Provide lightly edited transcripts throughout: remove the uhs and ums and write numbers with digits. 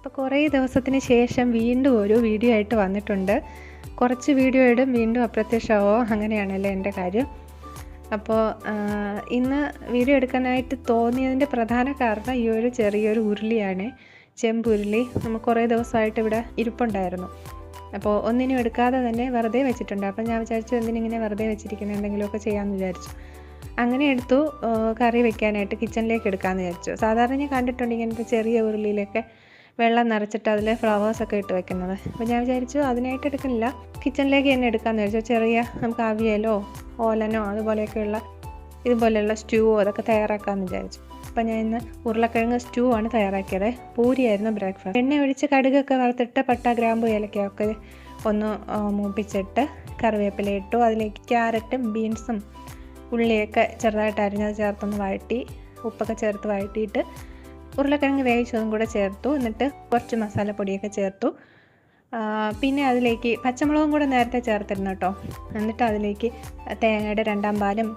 അപ്പോൾ കുറേ ദിവസത്തിന് ശേഷം വീണ്ടും ഒരു വീഡിയോ ആയിട്ട് വന്നിട്ടുണ്ട്. കുറച്ച് വീഡിയോ ഇടും, വീണ്ടും അപ്രത്യക്ഷമാവോ, അങ്ങനെയാണല്ലോ എൻ്റെ കാര്യം. അപ്പോൾ ഇന്ന് വീഡിയോ എടുക്കാനായിട്ട് തോന്നിയതിൻ്റെ പ്രധാന കാരണം ഈ ഒരു ചെറിയൊരു ഉരുളിയാണ്, ചെമ്പുരുളി. നമ്മൾ കുറേ ദിവസമായിട്ട് ഇവിടെ ഇരിപ്പുണ്ടായിരുന്നു. അപ്പോൾ ഒന്നിനും എടുക്കാതെ തന്നെ വെറുതെ വെച്ചിട്ടുണ്ട്. അപ്പോൾ ഞാൻ വിചാരിച്ചു എന്തിനിങ്ങനെ വെറുതെ വെച്ചിരിക്കുന്നത്, എന്തെങ്കിലുമൊക്കെ ചെയ്യാമെന്ന് വിചാരിച്ചു. അങ്ങനെ എടുത്തു കറി വെക്കാനായിട്ട് കിച്ചണിലേക്ക് എടുക്കാമെന്ന് വിചാരിച്ചു. സാധാരണ ഞാൻ കണ്ടിട്ടുണ്ട് ഇങ്ങനത്തെ ചെറിയ ഉരുളിയിലൊക്കെ വെള്ളം നിറച്ചിട്ട് അതിൽ ഫ്ലവേഴ്സൊക്കെ ഇട്ട് വെക്കുന്നത്. അപ്പോൾ ഞാൻ വിചാരിച്ചു അതിനായിട്ട് എടുക്കുന്നില്ല, കിച്ചണിലേക്ക് തന്നെ എടുക്കാമെന്ന് വിചാരിച്ചു. ചെറിയ നമുക്ക് അവിയലോ ഓലനോ അതുപോലെയൊക്കെയുള്ള ഇതുപോലെയുള്ള സ്റ്റൂവോ അതൊക്കെ തയ്യാറാക്കാമെന്ന് വിചാരിച്ചു. അപ്പോൾ ഞാൻ ഇന്ന് ഉരുളക്കിഴങ്ങ് സ്റ്റൂ ആണ് തയ്യാറാക്കിയത്. പൂരിയായിരുന്നു ബ്രേക്ക്ഫാസ്റ്റ്. എണ്ണ ഒഴിച്ച് കടുകൊക്കെ വറുത്തിട്ട് പട്ട, ഗ്രാമ്പു, ഏലക്കയൊക്കെ ഒന്ന് മൂപ്പിച്ചിട്ട് കറിവേപ്പില ഇട്ടു. അതിലേക്ക് ക്യാരറ്റും ബീൻസും ഉള്ളിയൊക്കെ ചെറുതായിട്ട് അരിഞ്ഞത് ചേർത്തൊന്ന് വഴറ്റി, ഉപ്പൊക്കെ ചേർത്ത് വഴറ്റിയിട്ട് ഉരുളക്കിഴങ്ങ് വേവിച്ചതും കൂടെ ചേർത്തു. എന്നിട്ട് കുറച്ച് മസാലപ്പൊടിയൊക്കെ ചേർത്തു. പിന്നെ അതിലേക്ക് പച്ചമുളകും കൂടെ നേരത്തെ ചേർത്തിരുന്നു കേട്ടോ. എന്നിട്ട് അതിലേക്ക് തേങ്ങയുടെ 2-ാം പാലും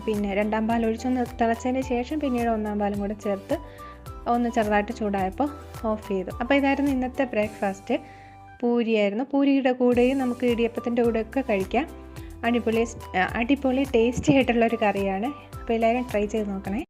പിന്നെ 2-ാം പാൽ ഒഴിച്ചൊന്ന് തിളച്ചതിന് ശേഷം പിന്നീട് 1-ാം പാലും കൂടെ ചേർത്ത് ഒന്ന് ചെറുതായിട്ട് ചൂടായപ്പോൾ ഓഫ് ചെയ്തു. അപ്പോൾ ഇതായിരുന്നു ഇന്നത്തെ ബ്രേക്ക്ഫാസ്റ്റ്. പൂരിയായിരുന്നു. പൂരിയുടെ കൂടെയും നമുക്ക് ഇടിയപ്പത്തിൻ്റെ കൂടെയൊക്കെ കഴിക്കാം. അടിപൊളി ടേസ്റ്റി ആയിട്ടുള്ളൊരു കറിയാണ്. അപ്പോൾ എല്ലാവരും ട്രൈ ചെയ്ത് നോക്കണേ.